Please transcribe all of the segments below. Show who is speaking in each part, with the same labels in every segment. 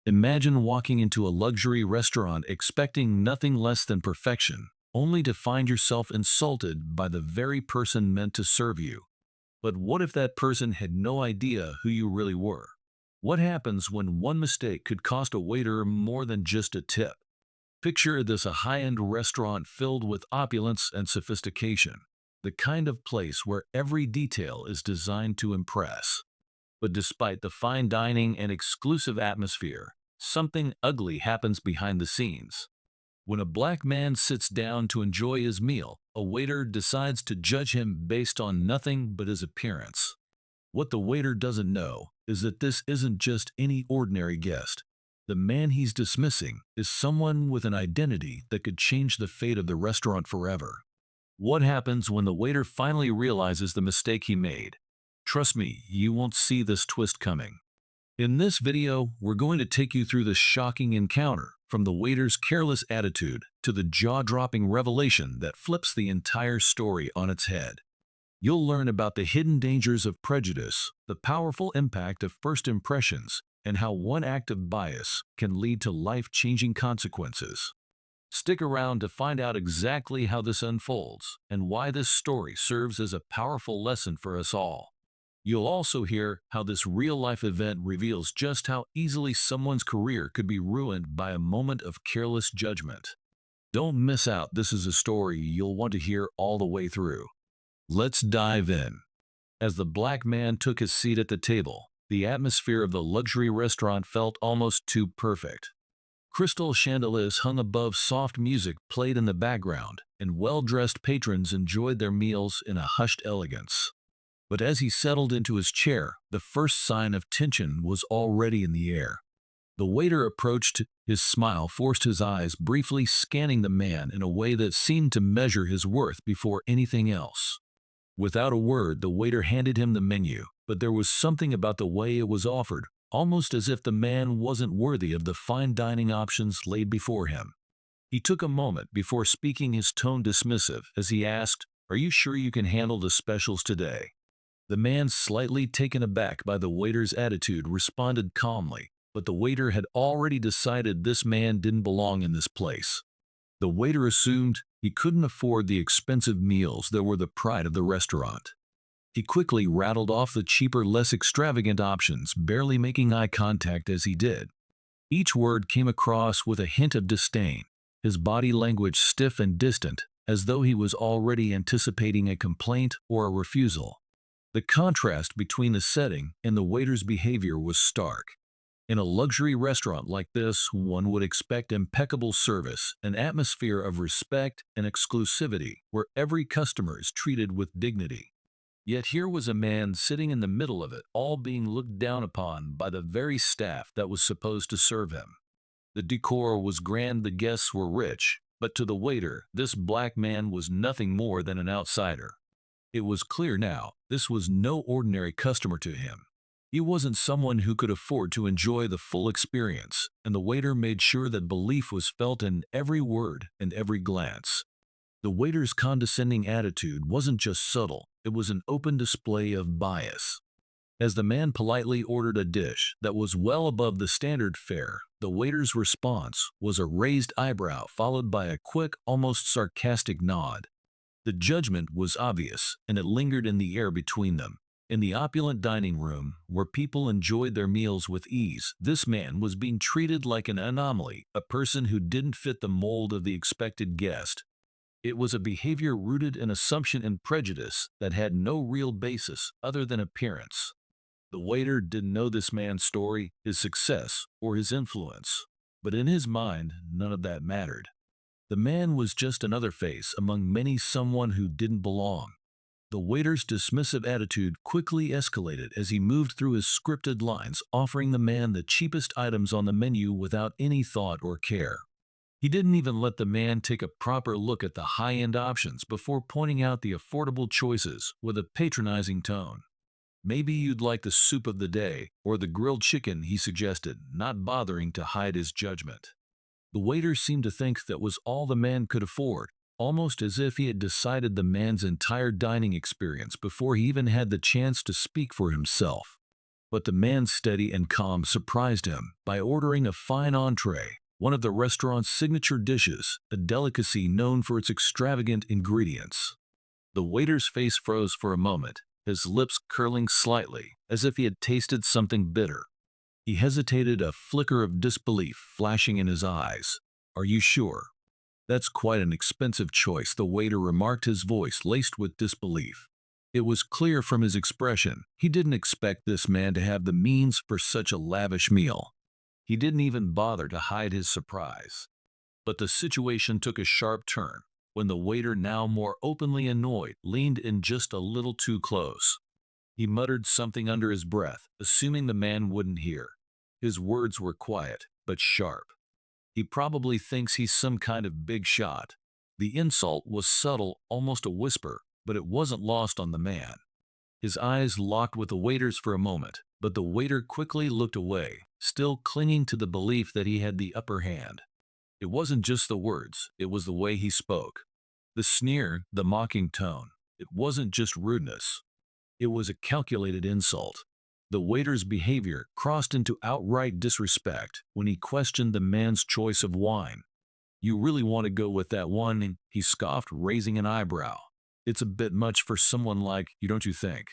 Speaker 1: Imagine walking into a luxury restaurant expecting nothing less than perfection, only to find yourself insulted by the very person meant to serve you. But what if that person had no idea who you really were? What happens when one mistake could cost a waiter more than just a tip? Picture this: a high-end restaurant filled with opulence and sophistication, the kind of place where every detail is designed to impress. But despite the fine dining and exclusive atmosphere, something ugly happens behind the scenes. When a black man sits down to enjoy his meal, a waiter decides to judge him based on nothing but his appearance. What the waiter doesn't know is that this isn't just any ordinary guest. The man he's dismissing is someone with an identity that could change the fate of the restaurant forever. What happens when the waiter finally realizes the mistake he made? Trust me, you won't see this twist coming. In this video, we're going to take you through the shocking encounter, from the waiter's careless attitude to the jaw-dropping revelation that flips the entire story on its head. You'll learn about the hidden dangers of prejudice, the powerful impact of first impressions, and how one act of bias can lead to life-changing consequences. Stick around to find out exactly how this unfolds and why this story serves as a powerful lesson for us all. You'll also hear how this real-life event reveals just how easily someone's career could be ruined by a moment of careless judgment. Don't miss out. This is a story you'll want to hear all the way through. Let's dive in. As the black man took his seat at the table, the atmosphere of the luxury restaurant felt almost too perfect. Crystal chandeliers hung above, soft music played in the background, and well-dressed patrons enjoyed their meals in a hushed elegance. But as he settled into his chair, the first sign of tension was already in the air. The waiter approached, his smile forced his eyes, briefly scanning the man in a way that seemed to measure his worth before anything else. Without a word, the waiter handed him the menu, but there was something about the way it was offered, almost as if the man wasn't worthy of the fine dining options laid before him. He took a moment before speaking, his tone dismissive, as he asked, "Are you sure you can handle the specials today?" The man, slightly taken aback by the waiter's attitude, responded calmly, but the waiter had already decided this man didn't belong in this place. The waiter assumed he couldn't afford the expensive meals that were the pride of the restaurant. He quickly rattled off the cheaper, less extravagant options, barely making eye contact as he did. Each word came across with a hint of disdain, his body language stiff and distant, as though he was already anticipating a complaint or a refusal. The contrast between the setting and the waiter's behavior was stark. In a luxury restaurant like this, one would expect impeccable service, an atmosphere of respect and exclusivity, where every customer is treated with dignity. Yet here was a man sitting in the middle of it all, being looked down upon by the very staff that was supposed to serve him. The decor was grand, the guests were rich, but to the waiter, this black man was nothing more than an outsider. It was clear now, this was no ordinary customer to him. He wasn't someone who could afford to enjoy the full experience, and the waiter made sure that belief was felt in every word and every glance. The waiter's condescending attitude wasn't just subtle, it was an open display of bias. As the man politely ordered a dish that was well above the standard fare, the waiter's response was a raised eyebrow followed by a quick, almost sarcastic nod. The judgment was obvious, and it lingered in the air between them. In the opulent dining room, where people enjoyed their meals with ease, this man was being treated like an anomaly, a person who didn't fit the mold of the expected guest. It was a behavior rooted in assumption and prejudice that had no real basis other than appearance. The waiter didn't know this man's story, his success, or his influence. But in his mind, none of that mattered. The man was just another face among many, someone who didn't belong. The waiter's dismissive attitude quickly escalated as he moved through his scripted lines, offering the man the cheapest items on the menu without any thought or care. He didn't even let the man take a proper look at the high-end options before pointing out the affordable choices with a patronizing tone. "Maybe you'd like the soup of the day, or the grilled chicken," he suggested, not bothering to hide his judgment. The waiter seemed to think that was all the man could afford, almost as if he had decided the man's entire dining experience before he even had the chance to speak for himself. But the man's steady and calm surprised him by ordering a fine entree, one of the restaurant's signature dishes, a delicacy known for its extravagant ingredients. The waiter's face froze for a moment, his lips curling slightly, as if he had tasted something bitter. He hesitated, a flicker of disbelief flashing in his eyes. "Are you sure?" "That's quite an expensive choice," the waiter remarked, his voice laced with disbelief. It was clear from his expression he didn't expect this man to have the means for such a lavish meal. He didn't even bother to hide his surprise. But the situation took a sharp turn when the waiter, now more openly annoyed, leaned in just a little too close. He muttered something under his breath, assuming the man wouldn't hear. His words were quiet, but sharp. "He probably thinks he's some kind of big shot." The insult was subtle, almost a whisper, but it wasn't lost on the man. His eyes locked with the waiter's for a moment, but the waiter quickly looked away, still clinging to the belief that he had the upper hand. It wasn't just the words, it was the way he spoke. The sneer, the mocking tone. It wasn't just rudeness. It was a calculated insult. The waiter's behavior crossed into outright disrespect when he questioned the man's choice of wine. "You really want to go with that one?" he scoffed, raising an eyebrow. "It's a bit much for someone like you, don't you think?"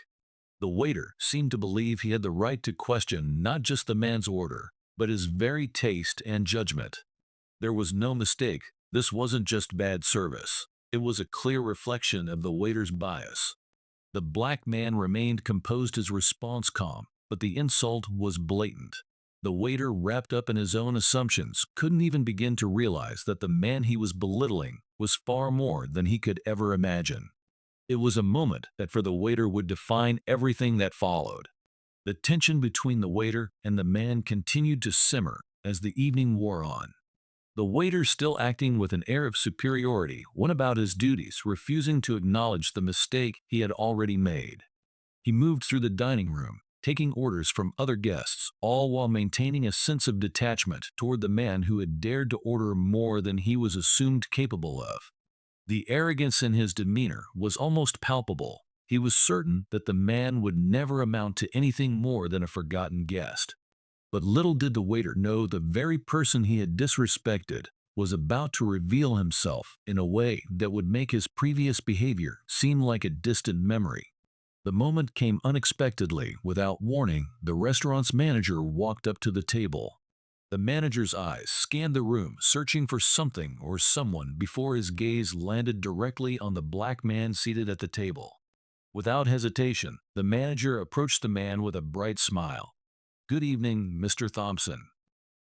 Speaker 1: The waiter seemed to believe he had the right to question not just the man's order, but his very taste and judgment. There was no mistake, this wasn't just bad service. It was a clear reflection of the waiter's bias. The black man remained composed, his response calm, but the insult was blatant. The waiter, wrapped up in his own assumptions, couldn't even begin to realize that the man he was belittling was far more than he could ever imagine. It was a moment that for the waiter would define everything that followed. The tension between the waiter and the man continued to simmer as the evening wore on. The waiter, still acting with an air of superiority, went about his duties, refusing to acknowledge the mistake he had already made. He moved through the dining room, taking orders from other guests, all while maintaining a sense of detachment toward the man who had dared to order more than he was assumed capable of. The arrogance in his demeanor was almost palpable. He was certain that the man would never amount to anything more than a forgotten guest. But little did the waiter know the very person he had disrespected was about to reveal himself in a way that would make his previous behavior seem like a distant memory. The moment came unexpectedly. Without warning, the restaurant's manager walked up to the table. The manager's eyes scanned the room, searching for something or someone before his gaze landed directly on the black man seated at the table. Without hesitation, the manager approached the man with a bright smile. "Good evening, Mr. Thompson.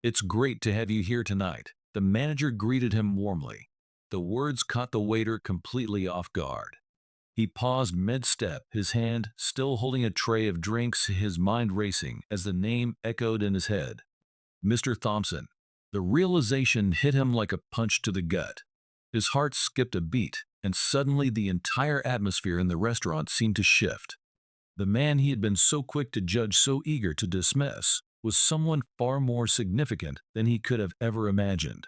Speaker 1: It's great to have you here tonight." The manager greeted him warmly. The words caught the waiter completely off guard. He paused mid-step, his hand still holding a tray of drinks, his mind racing as the name echoed in his head. "Mr. Thompson." The realization hit him like a punch to the gut. His heart skipped a beat, and suddenly the entire atmosphere in the restaurant seemed to shift. The man he had been so quick to judge, so eager to dismiss, was someone far more significant than he could have ever imagined.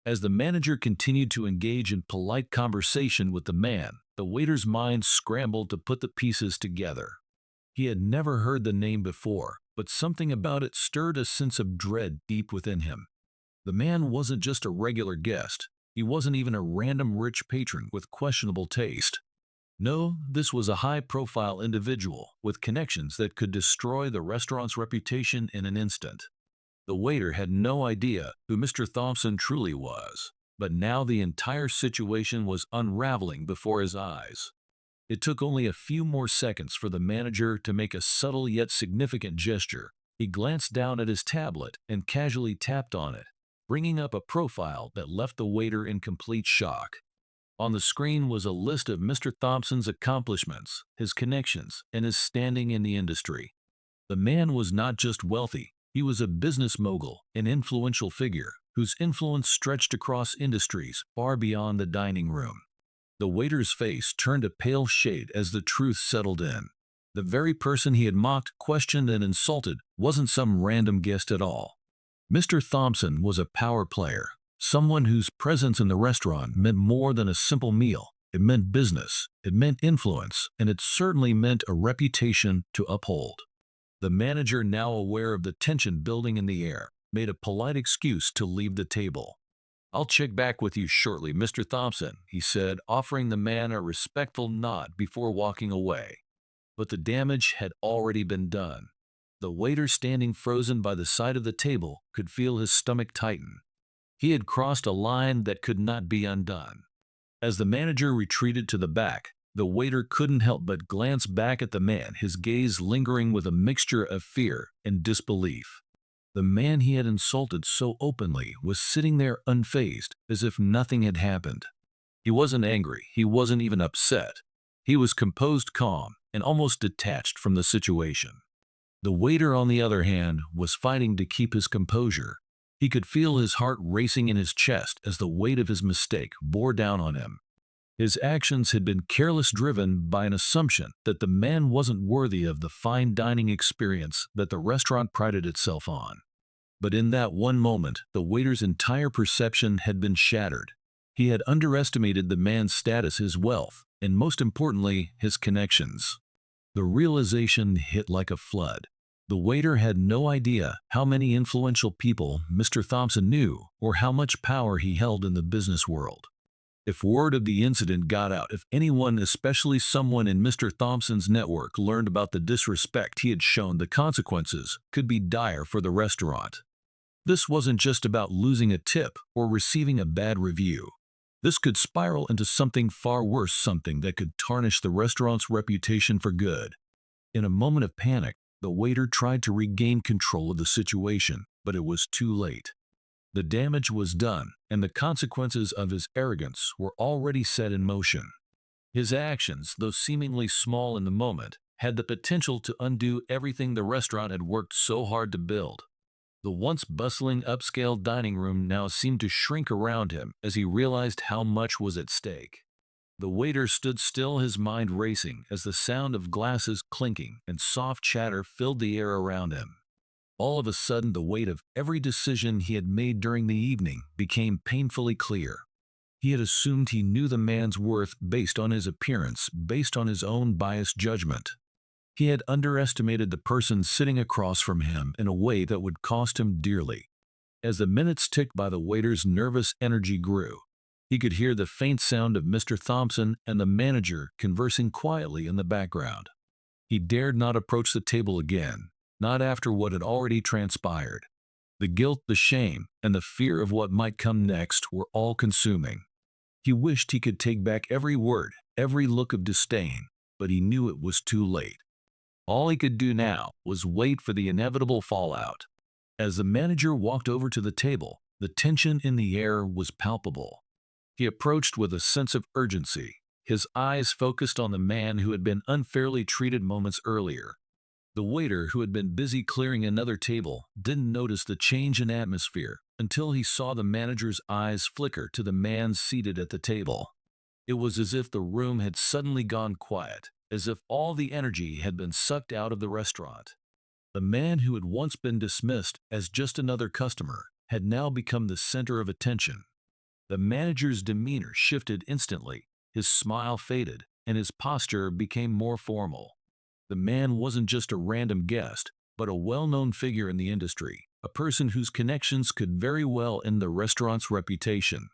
Speaker 1: As the manager continued to engage in polite conversation with the man, the waiter's mind scrambled to put the pieces together. He had never heard the name before, but something about it stirred a sense of dread deep within him. The man wasn't just a regular guest. He wasn't even a random rich patron with questionable taste. No, this was a high-profile individual with connections that could destroy the restaurant's reputation in an instant. The waiter had no idea who Mr. Thompson truly was, but now the entire situation was unraveling before his eyes. It took only a few more seconds for the manager to make a subtle yet significant gesture. He glanced down at his tablet and casually tapped on it, bringing up a profile that left the waiter in complete shock. On the screen was a list of Mr. Thompson's accomplishments, his connections, and his standing in the industry. The man was not just wealthy, he was a business mogul, an influential figure, whose influence stretched across industries far beyond the dining room. The waiter's face turned a pale shade as the truth settled in. The very person he had mocked, questioned, and insulted wasn't some random guest at all. Mr. Thompson was a power player. Someone whose presence in the restaurant meant more than a simple meal. It meant business, it meant influence, and it certainly meant a reputation to uphold. The manager, now aware of the tension building in the air, made a polite excuse to leave the table. "I'll check back with you shortly, Mr. Thompson," he said, offering the man a respectful nod before walking away. But the damage had already been done. The waiter, standing frozen by the side of the table, could feel his stomach tighten. He had crossed a line that could not be undone. As the manager retreated to the back, the waiter couldn't help but glance back at the man, his gaze lingering with a mixture of fear and disbelief. The man he had insulted so openly was sitting there unfazed, as if nothing had happened. He wasn't angry, he wasn't even upset. He was composed, calm, and almost detached from the situation. The waiter, on the other hand, was fighting to keep his composure. He could feel his heart racing in his chest as the weight of his mistake bore down on him. His actions had been careless, driven by an assumption that the man wasn't worthy of the fine dining experience that the restaurant prided itself on. But in that one moment, the waiter's entire perception had been shattered. He had underestimated the man's status, his wealth, and most importantly, his connections. The realization hit like a flood. The waiter had no idea how many influential people Mr. Thompson knew or how much power he held in the business world. If word of the incident got out, if anyone, especially someone in Mr. Thompson's network, learned about the disrespect he had shown, the consequences could be dire for the restaurant. This wasn't just about losing a tip or receiving a bad review. This could spiral into something far worse, something that could tarnish the restaurant's reputation for good. In a moment of panic, the waiter tried to regain control of the situation, but it was too late. The damage was done, and the consequences of his arrogance were already set in motion. His actions, though seemingly small in the moment, had the potential to undo everything the restaurant had worked so hard to build. The once bustling upscale dining room now seemed to shrink around him as he realized how much was at stake. The waiter stood still, his mind racing, as the sound of glasses clinking and soft chatter filled the air around him. All of a sudden, the weight of every decision he had made during the evening became painfully clear. He had assumed he knew the man's worth based on his appearance, based on his own biased judgment. He had underestimated the person sitting across from him in a way that would cost him dearly. As the minutes ticked by, the waiter's nervous energy grew. He could hear the faint sound of Mr. Thompson and the manager conversing quietly in the background. He dared not approach the table again. Not after what had already transpired. The guilt, the shame, and the fear of what might come next were all consuming. He wished he could take back every word, every look of disdain, but he knew it was too late. All he could do now was wait for the inevitable fallout. As the manager walked over to the table, the tension in the air was palpable. He approached with a sense of urgency, his eyes focused on the man who had been unfairly treated moments earlier. The waiter, who had been busy clearing another table, didn't notice the change in atmosphere until he saw the manager's eyes flicker to the man seated at the table. It was as if the room had suddenly gone quiet, as if all the energy had been sucked out of the restaurant. The man who had once been dismissed as just another customer had now become the center of attention. The manager's demeanor shifted instantly, his smile faded, and his posture became more formal. The man wasn't just a random guest, but a well-known figure in the industry, a person whose connections could very well end the restaurant's reputation.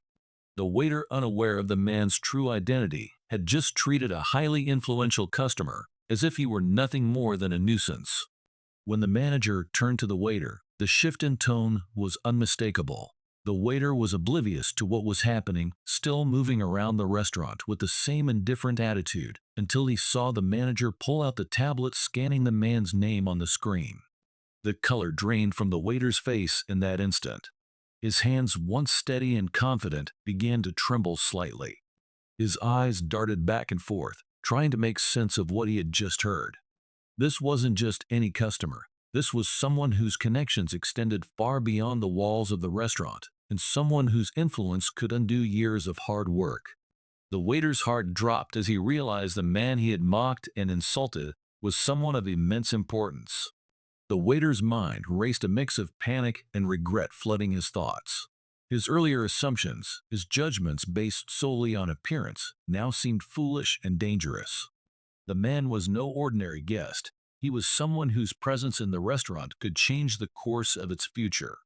Speaker 1: The waiter, unaware of the man's true identity, had just treated a highly influential customer as if he were nothing more than a nuisance. When the manager turned to the waiter, the shift in tone was unmistakable. The waiter was oblivious to what was happening, still moving around the restaurant with the same indifferent attitude, until he saw the manager pull out the tablet, scanning the man's name on the screen. The color drained from the waiter's face in that instant. His hands, once steady and confident, began to tremble slightly. His eyes darted back and forth, trying to make sense of what he had just heard. This wasn't just any customer. This was someone whose connections extended far beyond the walls of the restaurant, and someone whose influence could undo years of hard work. The waiter's heart dropped as he realized the man he had mocked and insulted was someone of immense importance. The waiter's mind raced, a mix of panic and regret flooding his thoughts. His earlier assumptions, his judgments based solely on appearance, now seemed foolish and dangerous. The man was no ordinary guest. He was someone whose presence in the restaurant could change the course of its future.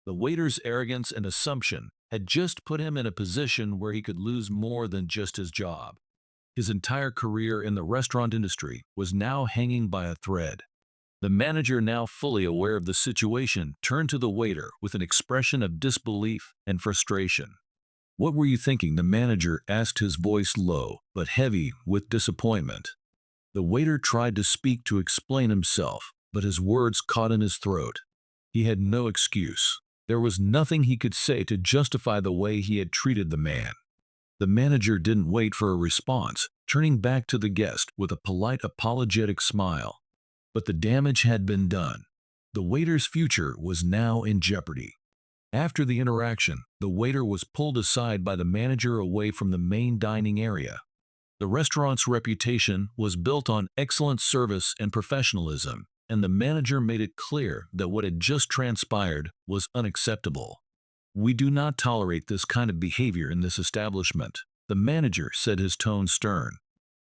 Speaker 1: The waiter's arrogance and assumption had just put him in a position where he could lose more than just his job. His entire career in the restaurant industry was now hanging by a thread. The manager, now fully aware of the situation, turned to the waiter with an expression of disbelief and frustration. "What were you thinking?" the manager asked, his voice low but heavy with disappointment. The waiter tried to speak to explain himself, but his words caught in his throat. He had no excuse. There was nothing he could say to justify the way he had treated the man. The manager didn't wait for a response, turning back to the guest with a polite, apologetic smile. But the damage had been done. The waiter's future was now in jeopardy. After the interaction, the waiter was pulled aside by the manager away from the main dining area. The restaurant's reputation was built on excellent service and professionalism, and the manager made it clear that what had just transpired was unacceptable. "We do not tolerate this kind of behavior in this establishment," the manager said, his tone stern.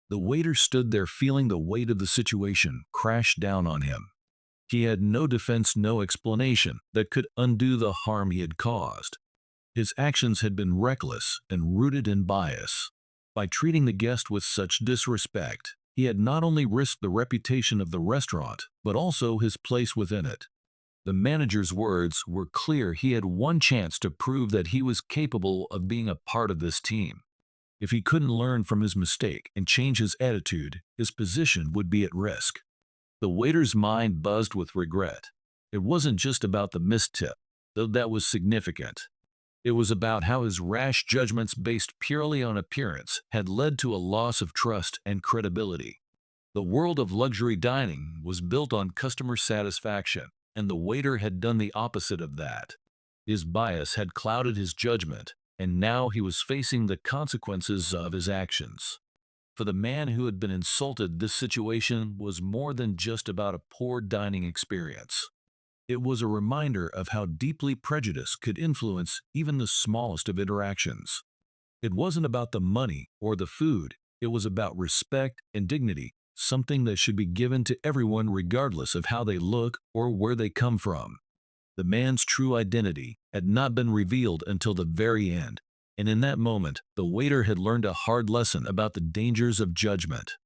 Speaker 1: The waiter stood there, feeling the weight of the situation crash down on him. He had no defense, no explanation that could undo the harm he had caused. His actions had been reckless and rooted in bias. By treating the guest with such disrespect, he had not only risked the reputation of the restaurant, but also his place within it. The manager's words were clear. He had one chance to prove that he was capable of being a part of this team. If he couldn't learn from his mistake and change his attitude, his position would be at risk. The waiter's mind buzzed with regret. It wasn't just about the missed tip, though that was significant. It was about how his rash judgments based purely on appearance had led to a loss of trust and credibility. The world of luxury dining was built on customer satisfaction, and the waiter had done the opposite of that. His bias had clouded his judgment, and now he was facing the consequences of his actions. For the man who had been insulted, this situation was more than just about a poor dining experience. It was a reminder of how deeply prejudice could influence even the smallest of interactions. It wasn't about the money or the food, it was about respect and dignity, something that should be given to everyone regardless of how they look or where they come from. The man's true identity had not been revealed until the very end, and in that moment, the waiter had learned a hard lesson about the dangers of judgment.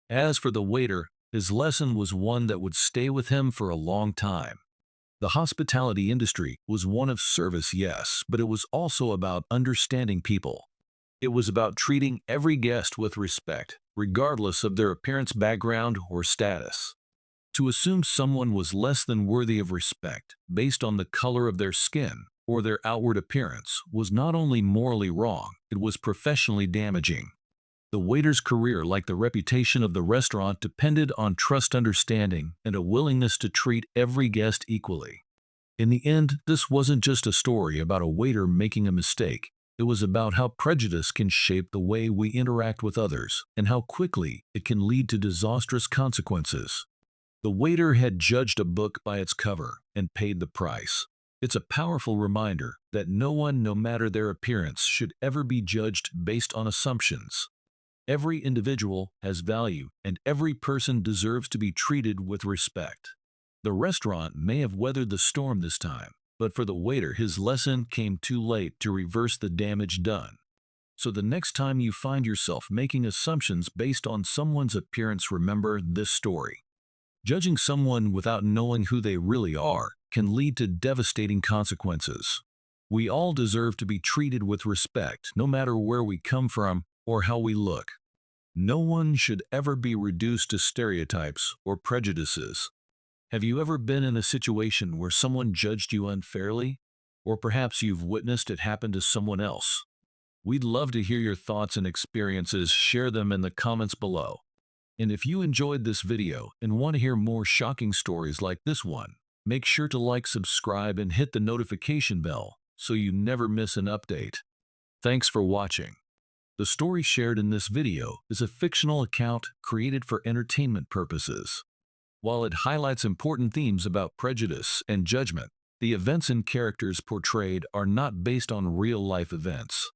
Speaker 1: As for the waiter, his lesson was one that would stay with him for a long time. The hospitality industry was one of service, yes, but it was also about understanding people. It was about treating every guest with respect, regardless of their appearance, background, or status. To assume someone was less than worthy of respect based on the color of their skin or their outward appearance was not only morally wrong, it was professionally damaging. The waiter's career, like the reputation of the restaurant, depended on trust, understanding, and a willingness to treat every guest equally. In the end, this wasn't just a story about a waiter making a mistake. It was about how prejudice can shape the way we interact with others and how quickly it can lead to disastrous consequences. The waiter had judged a book by its cover and paid the price. It's a powerful reminder that no one, no matter their appearance, should ever be judged based on assumptions. Every individual has value, and every person deserves to be treated with respect. The restaurant may have weathered the storm this time, but for the waiter, his lesson came too late to reverse the damage done. So the next time you find yourself making assumptions based on someone's appearance, remember this story. Judging someone without knowing who they really are can lead to devastating consequences. We all deserve to be treated with respect, no matter where we come from or how we look. No one should ever be reduced to stereotypes or prejudices. Have you ever been in a situation where someone judged you unfairly? Or perhaps you've witnessed it happen to someone else? We'd love to hear your thoughts and experiences. Share them in the comments below. And if you enjoyed this video and want to hear more shocking stories like this one, make sure to like, subscribe, and hit the notification bell so you never miss an update. Thanks for watching. The story shared in this video is a fictional account created for entertainment purposes. While it highlights important themes about prejudice and judgment, the events and characters portrayed are not based on real-life events.